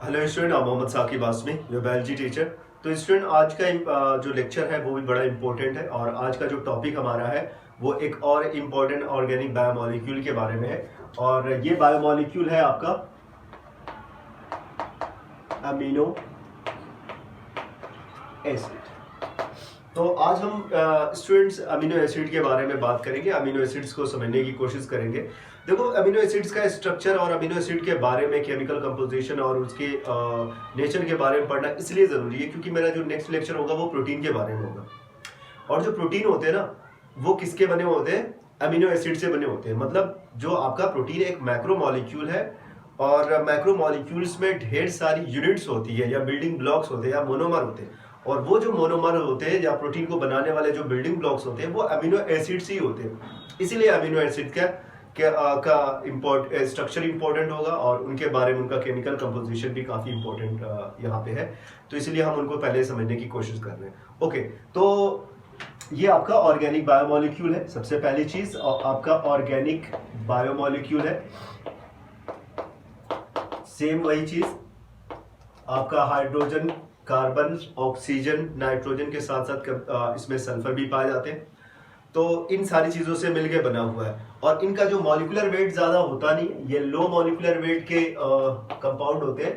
Hello student, आप Mohammad Saqib Asmi, your biology teacher. तो student, आज का जो लेक्चर है वो भी बड़ा इंपॉर्टेंट है और आज का जो टॉपिक हमारा है वो एक और इम्पॉर्टेंट ऑर्गेनिक बायोमॉलिक्यूल के बारे में है। और ये बायोमॉलिक्यूल है आपका अमीनो एसिड। तो आज हम स्टूडेंट्स अमीनो एसिड के बारे में बात करेंगे, अमीनो एसिड्स को समझने की कोशिश करेंगे। देखो, अमीनो एसिड्स का स्ट्रक्चर और अमीनो एसिड के बारे में केमिकल कंपोजिशन और उसके नेचर के बारे में पढ़ना इसलिए ज़रूरी है क्योंकि मेरा जो नेक्स्ट लेक्चर होगा वो प्रोटीन के बारे में होगा। और जो प्रोटीन होते हैं ना, वो किसके बने होते हैं? अमीनो एसिड से बने होते हैं। मतलब जो आपका प्रोटीन एक मैक्रो मॉलिक्यूल है और मैक्रो मॉलिक्यूल्स में ढेर सारी यूनिट्स होती है या बिल्डिंग ब्लॉक्स होते हैं या मोनोमर होते हैं। और वो जो मोनोमर होते हैं या प्रोटीन को बनाने वाले जो बिल्डिंग ब्लॉक्स होते हैं वो अमीनो एसिड्स ही होते हैं। इसीलिए अमीनो एसिड का स्ट्रक्चर इंपॉर्टेंट होगा और उनके बारे में उनका केमिकल कंपोजिशन भी काफ़ी इंपॉर्टेंट यहाँ पे है। तो इसलिए हम उनको पहले समझने की कोशिश कर रहे हैं। ओके, तो ये आपका ऑर्गेनिक बायोमॉलिक्यूल है। सबसे पहली चीज आपका ऑर्गेनिक बायोमॉलिक्यूल है। सेम वही चीज आपका हाइड्रोजन, कार्बन, ऑक्सीजन, नाइट्रोजन के साथ साथ इसमें सल्फर भी पाए जाते हैं। तो इन सारी चीजों से मिलके बना हुआ है और इनका जो मॉलिक्यूलर वेट ज्यादा होता नहीं, ये लो मॉलिक्यूलर वेट के कंपाउंड होते हैं।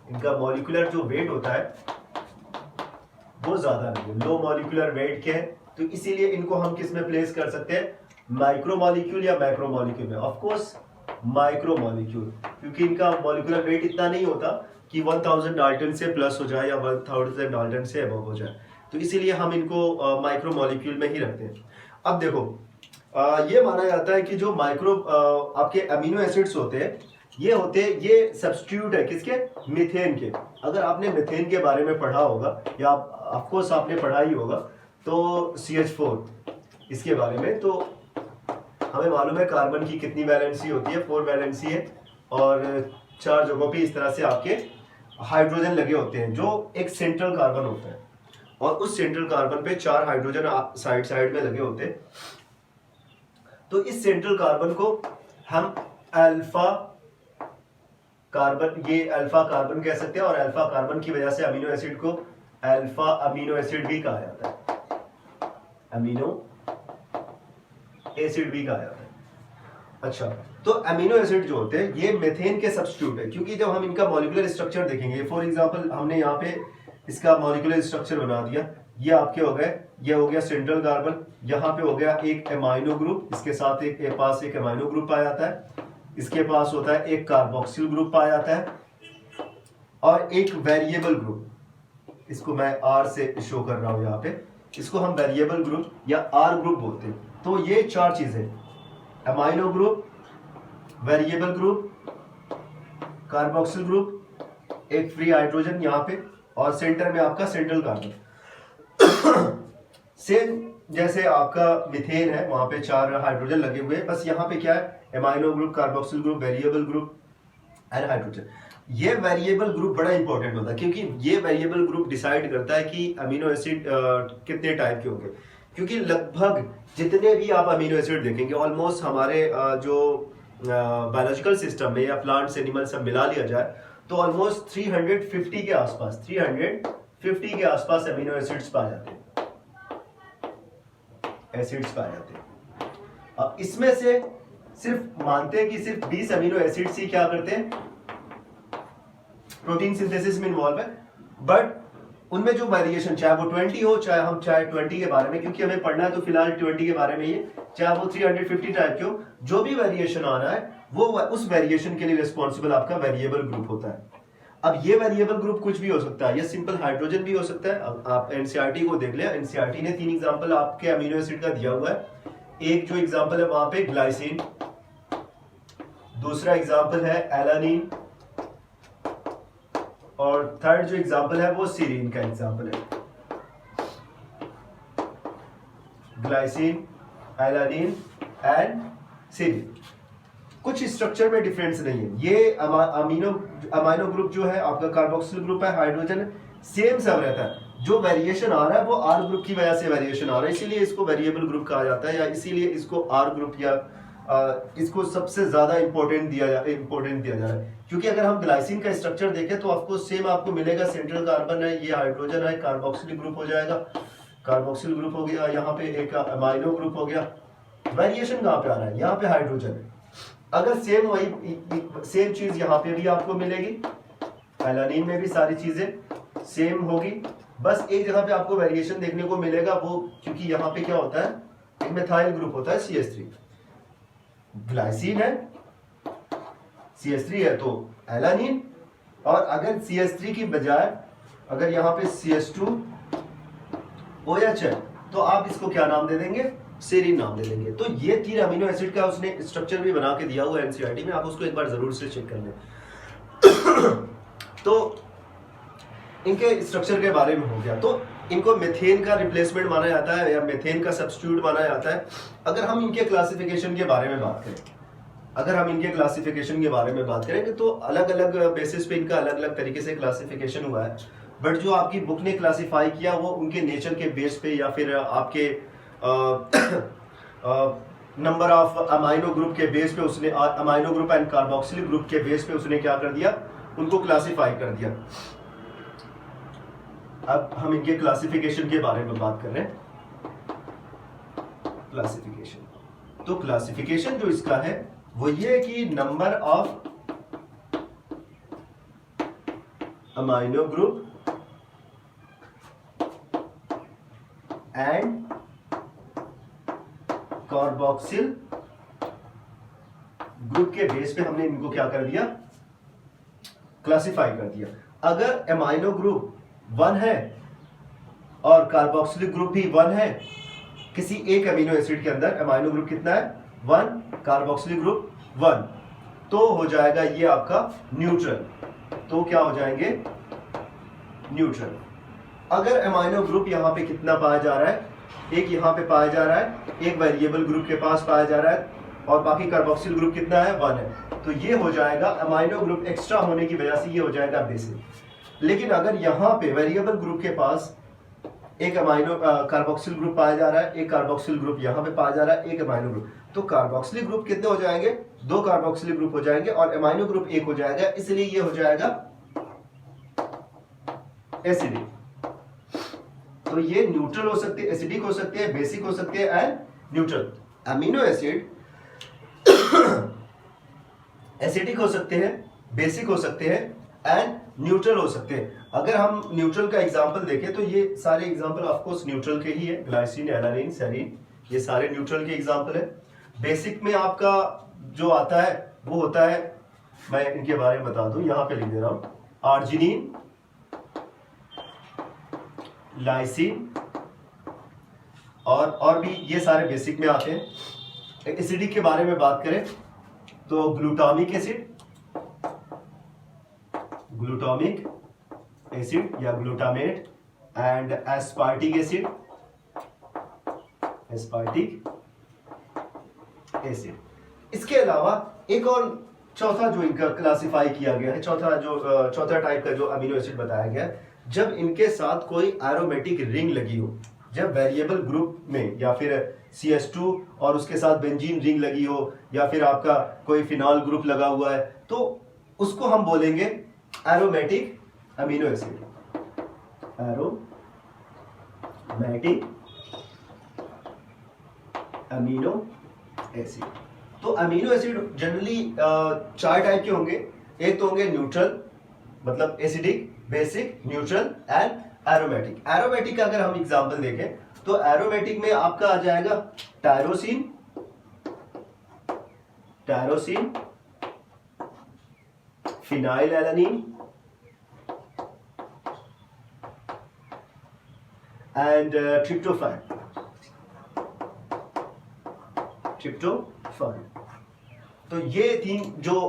इनका मॉलिक्यूलर जो वेट होता है वो ज्यादा नहीं है, लो मॉलिक्यूलर वेट के है। तो इसीलिए इनको हम किस में प्लेस कर सकते हैं? माइक्रो मॉलिक्यूल या मैक्रो मॉलिक्यूल में। ऑफ कोर्स माइक्रो मॉलिक्यूल, क्योंकि इनका मॉलिक्यूलर वेट इतना नहीं होता कि 1000 डाल्टन से प्लस हो जाए या 1000 डाल्टन से अबव हो जाए। तो इसीलिए हम इनको माइक्रो मॉलिक्यूल में ही रखते हैं। अब देखो, ये माना जाता है कि जो माइक्रो आपके अमीनो एसिड्स होते हैं ये सब्स्टिट्यूट है किसके? मीथेन के। अगर आपने मीथेन के बारे में पढ़ा होगा या ऑफ कोर्स आपने पढ़ा ही होगा, तो CH4 इसके बारे में तो हमें मालूम है कार्बन की कितनी वैलेंसी होती है, 4 वैलेंसी है और 4 जगहों पे इस तरह से आपके हाइड्रोजन लगे होते हैं जो एक सेंट्रल कार्बन होता है और उस सेंट्रल कार्बन पे 4 हाइड्रोजन साइड साइड में लगे होते हैं। तो इस सेंट्रल कार्बन को हम अल्फा कार्बन, ये अल्फा कार्बन कह सकते हैं और अल्फा कार्बन की वजह से अमीनो एसिड को अल्फा अमीनो एसिड भी कहा जाता है, अमीनो एसिड भी कहा जाता है। अच्छा, तो अमीनो एसिड जो होते हैं ये मीथेन के सब्स्टिट्यूट है, क्योंकि जब हम इनका मॉलिक्यूलर स्ट्रक्चर देखेंगे, फॉर एग्जांपल हमने यहाँ पे इसका मॉलिक्यूलर स्ट्रक्चर बना दिया, ये आपके हो गए, ये हो गया सेंट्रल कार्बन, यहाँ पे हो गया एक एमाइनो ग्रुप, इसके साथ एक पास एक एमाइनो ग्रुप पाया जाता है, इसके पास होता है एक कार्बोक्सिल ग्रुप पाया जाता है और एक वेरिएबल ग्रुप, इसको मैं R से शो कर रहा हूं यहाँ पे, इसको हम वेरिएबल ग्रुप या R ग्रुप बोलते हैं। तो ये 4 चीजें, amino group, variable group, carboxyl group, एक फ्री हाइड्रोजन यहाँ पे और सेंटर में आपका सेंट्रल कार्बन। सेम जैसे आपका मीथेन है, वहां पे 4 हाइड्रोजन लगे हुए हैं, बस यहाँ पे क्या है? Amino group, carboxyl group, variable group and hydrogen. ये वेरिएबल ग्रुप बड़ा इंपॉर्टेंट होता है क्योंकि ये वेरिएबल ग्रुप डिसाइड करता है कि अमीनो एसिड कितने टाइप के होंगे। क्योंकि लगभग जितने भी आप अमीनो एसिड देखेंगे ऑलमोस्ट हमारे जो बायोलॉजिकल सिस्टम में या प्लांट्स, एनिमल सब मिला लिया जाए तो ऑलमोस्ट 350 के आसपास, 350 के आसपास अमीनो एसिड्स पाए जाते हैं, एसिड्स पाए जाते हैं। अब इसमें से सिर्फ मानते हैं कि सिर्फ 20 अमीनो एसिड्स ही क्या करते हैं? प्रोटीन सिंथेसिस में इन्वॉल्व है, बट उनमें जो वेरिएशन, चाहे वो 20 हो, चाहे 20 के बारे में, क्योंकि हमें पढ़ना है तो फिलहाल 20 के बारे में ही, चाहे वो 350 टाइप के हो, जो भी वेरिएशन आ रहा है वो उस वेरिएशन के लिए रिस्पॉन्सिबल आपका वेरिएबल ग्रुप होता है। अब ये वेरिएबल ग्रुप कुछ भी हो सकता है, ये सिंपल हाइड्रोजन भी हो सकता है। अब आप एनसीईआरटी को देख लिया, एनसीईआरटी ने 3 एग्जाम्पल आपके अमीनो एसिड का दिया हुआ है। एक जो एग्जाम्पल है वहां पे ग्लाइसिन, दूसरा एग्जाम्पल है एलानिन और थर्ड जो एग्जाम्पल है वो सीरीन का एग्जाम्पल है। Glycine, alanine and serine. कुछ स्ट्रक्चर में डिफरेंस नहीं है। ये अमीनो ग्रुप जो है आपका कार्बोक्सिल ग्रुप है, हाइड्रोजन सेम सब रहता है। जो वेरिएशन आ रहा है वो R ग्रुप की वजह से वेरिएशन आ रहा है, इसीलिए इसको वेरिएबल ग्रुप कहा जाता है या इसीलिए इसको R ग्रुप या इसको सबसे ज़्यादा इम्पोर्टेंट दिया जा रहा है, क्योंकि अगर हम ग्लाइसिन का स्ट्रक्चर देखें तो आपको सेम आपको मिलेगा, सेंट्रल कार्बन है, ये हाइड्रोजन है, कार्बोक्सिल ग्रुप हो जाएगा, कार्बोक्सिल ग्रुप हो गया, यहाँ पे एक अमाइनो ग्रुप हो गया। वेरिएशन कहाँ पे आ रहा है, यहाँ पे हाइड्रोजन है। अगर सेम चीज यहाँ पे भी आपको मिलेगी, एलानिन में भी सारी चीजें सेम होगी, बस एक जगह पे आपको वेरिएशन देखने को मिलेगा, वो क्योंकि यहाँ पे क्या होता है, एक मिथाइल ग्रुप होता है CH3, ग्लाइसिन है, CH3 है तो एलानिन, और अगर CH3 की बजाय अगर यहाँ पे CH2OH है तो आप इसको क्या नाम दे देंगे, सेरीन नाम दे देंगे। तो ये 3 अमीनो एसिड का उसने स्ट्रक्चर भी बना के दिया हुआ है NCERT में, आप उसको एक बार जरूर से चेक कर लें। तो इनके स्ट्रक्चर के बारे में हो गया। तो इनको मेथेन का रिप्लेसमेंट माना जाता है या मेथेन का सब्स्टिट्यूट माना जाता है। अगर हम इनके क्लासिफिकेशन के बारे में बात करें, तो अलग अलग बेसिस पे इनका अलग अलग तरीके से क्लासिफिकेशन हुआ है, बट जो आपकी बुक ने क्लासिफाई किया वो उनके नेचर के बेस पे या फिर आपके नंबर ऑफ अमाइनो ग्रुप के बेस पे उसने, amino group and carboxyl group के बेस पे उसने क्या कर दिया, उनको क्लासिफाई कर दिया। अब हम इनके क्लासिफिकेशन के बारे में बात कर रहे हैं। क्लासिफिकेशन, तो क्लासिफिकेशन जो इसका है वो ये है कि number of amino group and carboxyl group के बेस पे हमने इनको क्या कर दिया, क्लासिफाई कर दिया। अगर अमाइनो ग्रुप 1 है और कार्बोक्सिलिक ग्रुप भी 1 है, किसी एक अमीनो एसिड के अंदर अमाइनो ग्रुप कितना है, 1, कार्बोक्सिलिक ग्रुप 1, तो हो जाएगा ये आपका न्यूट्रल। तो क्या हो जाएंगे, न्यूट्रल। अगर अमाइनो ग्रुप यहां पे कितना पाया जा रहा है, एक यहां पे पाया जा रहा है, एक वेरिएबल ग्रुप के पास पाया जा रहा है, और बाकी कार्बोक्सिल ग्रुप कितना है, 1 है, तो ये हो जाएगा अमाइनो ग्रुप एक्स्ट्रा होने की वजह से ये हो जाएगा बेसिक। लेकिन अगर यहाँ पे वेरिएबल ग्रुप के पास एक अमाइनो कार्बोक्सिल ग्रुप पाया जा रहा है, एक कार्बोक्सिल ग्रुप यहाँ पे पाया जा रहा है, एक अमाइनो ग्रुप, तो कार्बोक्सिल ग्रुप कितने हो जाएंगे, 2 कार्बोक्सिल ग्रुप हो जाएंगे और अमाइनो ग्रुप 1 हो जाएगा, इसलिए ये हो जाएगा एसिडिक। तो ये न्यूट्रल हो सकते हैं, एसिडिक हो सकते हैं, बेसिक हो सकते हैं and neutral. Amino acid acidic हो सकते हैं, बेसिक हो सकते हैं एंड न्यूट्रल हो सकते हैं। अगर हम न्यूट्रल का एग्जांपल देखें तो ये सारे एग्जांपल ऑफ कोर्स न्यूट्रल के ही है, ग्लाइसिन, एलानिन, सेरीन, ये सारे न्यूट्रल के एग्जांपल है। बेसिक में आपका जो आता है वो होता है, मैं इनके बारे में बता दूं, यहां पे लिख दे रहा हूं, आर्जिनिन, लाइसिन और भी ये सारे बेसिक में आते हैं। एसिडिक के बारे में बात करें तो ग्लूटामिक एसिड, ग्लूटामिक एसिड या glutamate and aspartic acid, aspartic acid. इसके अलावा एक और चौथा जो इनका क्लासिफाई किया गया है, चौथा टाइप का जो अमीनो एसिड बताया गया है, जब इनके साथ कोई एरोमेटिक रिंग लगी हो, जब वेरिएबल ग्रुप में या फिर CH2 और उसके साथ बेंजीन रिंग लगी हो या फिर आपका कोई फिनॉल ग्रुप लगा हुआ है, तो उसको हम बोलेंगे aromatic amino acid, aromatic amino acid. तो अमीनो एसिड जनरली 4 टाइप के होंगे। एक तो होंगे न्यूट्रल, मतलब acidic, basic, neutral and aromatic. Aromatic का अगर हम एग्जांपल देखें तो एरोमेटिक में आपका आ जाएगा tyrosine, phenyl alanine and tryptophan. तो ये 3 जो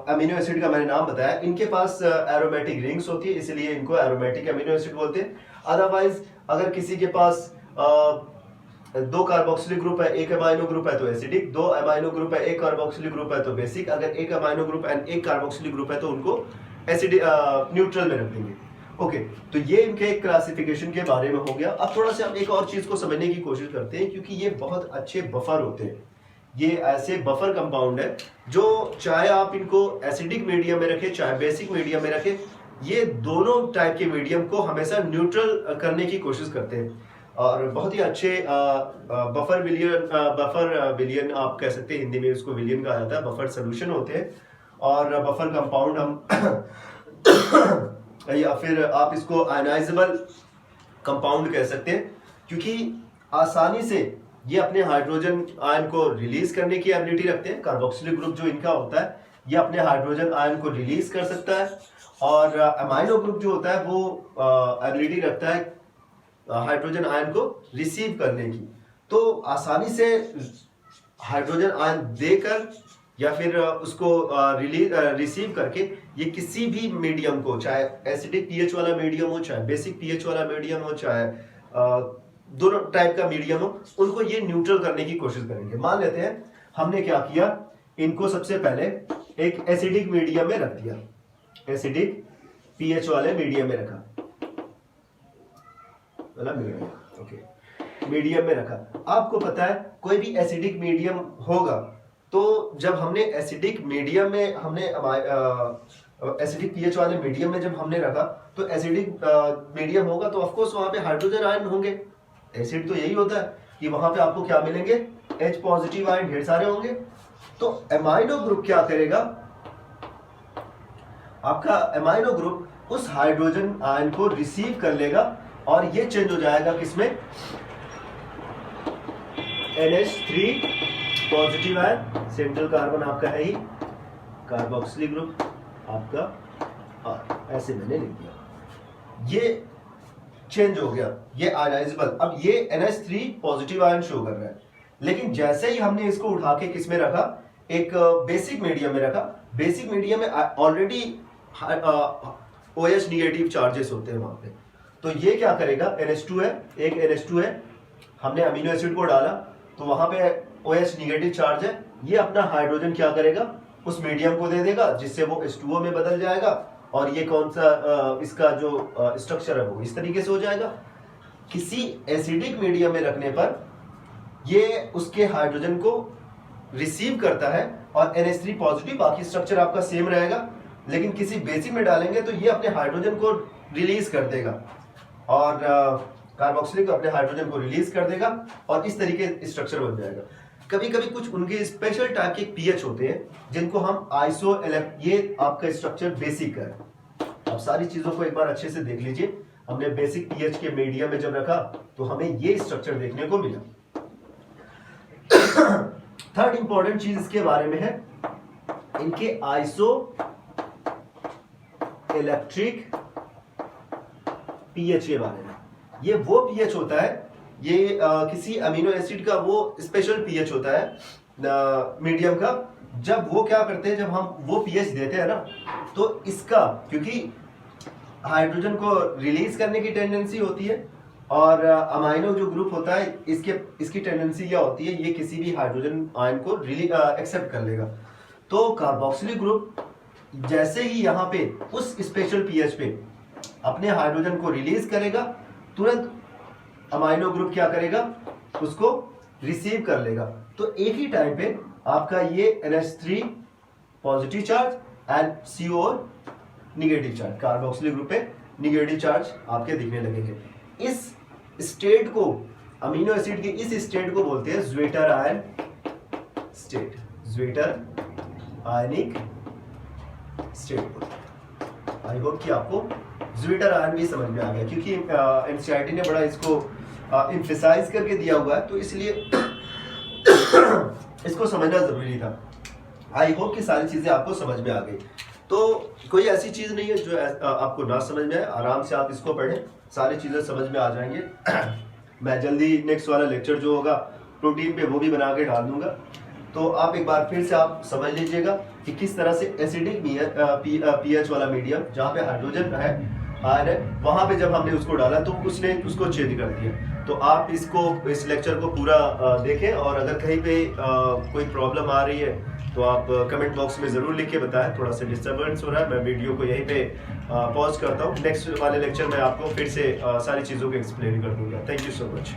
अमीनो एसिड का मैंने नाम बताया, इनके पास एरोमेटिक रिंग्स होती है, इसलिए इनको एरोमेटिक अमीनो एसिड बोलते हैं। अदरवाइज अगर किसी के पास 2 कार्बोक्सिलिक ग्रुप है, 1 अमाइनो ग्रुप है तो एसिडिक, 2 अमाइनो ग्रुप है, 1 कार्बोक्सिलिक ग्रुप है तो बेसिक, अगर 1 amino group and 1 carboxylic group है तो उनको एसिडिक न्यूट्रल में रख देंगे। ओके, तो ये इनके क्लासिफिकेशन के बारे में हो गया। अब थोड़ा सा हम एक और चीज को समझने की कोशिश करते हैं, क्योंकि ये बहुत अच्छे बफर होते हैं। ये ऐसे बफर कंपाउंड है जो चाहे आप इनको एसिडिक मीडियम में रखें चाहे बेसिक मीडियम में रखें, ये दोनों टाइप के मीडियम को हमेशा न्यूट्रल करने की कोशिश करते हैं और बहुत ही अच्छे बफर विलियन आप कह सकते हैं, हिंदी में उसको विलियन कहा जाता है, बफर सोल्यूशन होते हैं और बफर कंपाउंड हम या फिर आप इसको आयनाइजेबल कंपाउंड कह सकते हैं, क्योंकि आसानी से ये अपने हाइड्रोजन आयन को रिलीज करने की एबिलिटी रखते हैं। कार्बोक्सिलिक ग्रुप जो इनका होता है ये अपने हाइड्रोजन आयन को रिलीज कर सकता है और अमाइनो ग्रुप जो होता है वो एबिलिटी रखता है हाइड्रोजन आयन को रिसीव करने की। तो आसानी से हाइड्रोजन आयन देकर या फिर उसको रिसीव करके ये किसी भी मीडियम को, चाहे एसिडिक पीएच वाला मीडियम हो चाहे बेसिक पीएच वाला मीडियम हो चाहे दोनों टाइप का मीडियम हो, उनको ये न्यूट्रल करने की कोशिश करेंगे। मान लेते हैं हमने क्या किया, इनको सबसे पहले एक एसिडिक मीडियम में रख दिया, एसिडिक पीएच वाले मीडियम में रखा, मीडियम में रखा। आपको पता है कोई भी एसिडिक मीडियम होगा तो जब हमने एसिडिक मीडियम में हमने एसिडिक पीएच वाले मीडियम में जब हमने रखा तो एसिडिक मीडियम होगा तो ऑफ कोर्स वहां पे हाइड्रोजन आयन होंगे। एसिड तो यही होता है कि वहां पे आपको क्या मिलेंगे, H पॉजिटिव आयन ढेर सारे होंगे। तो एमाइनो ग्रुप क्या करेगा, आपका एमाइनो ग्रुप उस हाइड्रोजन आयन को रिसीव कर लेगा और ये चेंज हो जाएगा किसमें, NH3 positive ion, central carbon आपका है ही, कार्बोक्सिलिक ग्रुप आपका ऐसे मैंने लिख दिया, ये चेंज हो गया, ये आयनाइजेबल। अब ये NH3 पॉजिटिव आयन शो कर रहा है, लेकिन जैसे ही हमने इसको उठा के किस में रखा, एक बेसिक मीडियम में रखा, बेसिक मीडियम में ऑलरेडी OH निगेटिव चार्जेस होते हैं वहां पे, तो ये क्या करेगा, NH2 है, एक NH2 है, हमने अमीनो एसिड को डाला तो वहां पे OH निगेटिव चार्ज है, ये अपना हाइड्रोजन क्या करेगा, उस मीडियम को दे देगा जिससे वो H2O में बदल जाएगा और ये कौन सा इसका जो स्ट्रक्चर है वो इस तरीके से हो जाएगा। किसी एसिडिक मीडियम में रखने पर ये उसके हाइड्रोजन को रिसीव करता है और NH3 पॉजिटिव, बाकी स्ट्रक्चर आपका सेम रहेगा, लेकिन किसी बेसिक में डालेंगे तो ये अपने हाइड्रोजन को रिलीज कर देगा और कार्बोक्सिलिक अपने हाइड्रोजन को रिलीज कर देगा और इस तरीके स्ट्रक्चर बन जाएगा। कभी कभी कुछ उनके स्पेशल टाइप के पीएच होते हैं जिनको हम ये आपका स्ट्रक्चर बेसिक है। आप सारी चीजों को एक बार अच्छे से देख लीजिए, हमने बेसिक पीएच के मीडियम में जब रखा तो हमें ये स्ट्रक्चर देखने को मिला। थर्ड इंपॉर्टेंट चीज इसके बारे में है इनके आइसो इलेक्ट्रिक पीएच के बारे में। ये वो पीएच होता है, ये किसी अमीनो एसिड का वो स्पेशल पीएच होता है मीडियम का। जब वो क्या करते हैं, जब हम वो पीएच देते हैं ना, तो इसका क्योंकि हाइड्रोजन को रिलीज करने की टेंडेंसी होती है और अमाइनो जो ग्रुप होता है इसकी टेंडेंसी क्या होती है, ये किसी भी हाइड्रोजन आयन को एक्सेप्ट कर लेगा। तो कार्बोक्सिलिक ग्रुप जैसे ही यहाँ पे उस स्पेशल पीएच पे अपने हाइड्रोजन को रिलीज करेगा, तुरंत अमाइनो ग्रुप क्या करेगा, उसको रिसीव कर लेगा। तो एक ही टाइम पे आपका ये NH3 positive charge and CO negative charge, carboxylic group पे निगेटिव चार्ज आपके दिखने लगेंगे। इस स्टेट को, अमीनो एसिड के इस स्टेट को बोलते हैं zwitter ion state, zwitter ionic state. I hope कि आपको ज्वेटर आयन भी समझ में आ गया, क्योंकि एनसीईआरटी ने बड़ा इसको एम्फसाइज करके दिया हुआ है, तो इसलिए इसको समझना जरूरी था। आई होप कि सारी चीजें आपको समझ में आ गई। तो कोई ऐसी चीज नहीं है जो आपको ना समझ में आए, आराम से आप इसको पढ़ें, सारी चीजें समझ में आ जाएंगे। मैं जल्दी नेक्स्ट वाला लेक्चर जो होगा प्रोटीन पे वो भी बना के डाल दूंगा, तो आप एक बार फिर से आप समझ लीजिएगा कि किस तरह से एसिडिक पीएच वाला मीडियम जहाँ पे हाइड्रोजन है आयन है, वहां पे जब हमने उसको डाला तो उसने उसको चेंज कर दिया। तो आप इस लेक्चर को पूरा देखें और अगर कहीं पे कोई प्रॉब्लम आ रही है तो आप कमेंट बॉक्स में ज़रूर लिख के बताएं। थोड़ा सा डिस्टर्बेंस हो रहा है, मैं वीडियो को यहीं पे पॉज करता हूँ। नेक्स्ट वाले लेक्चर में आपको फिर से सारी चीज़ों को एक्सप्लेन कर दूंगा। Thank you so much.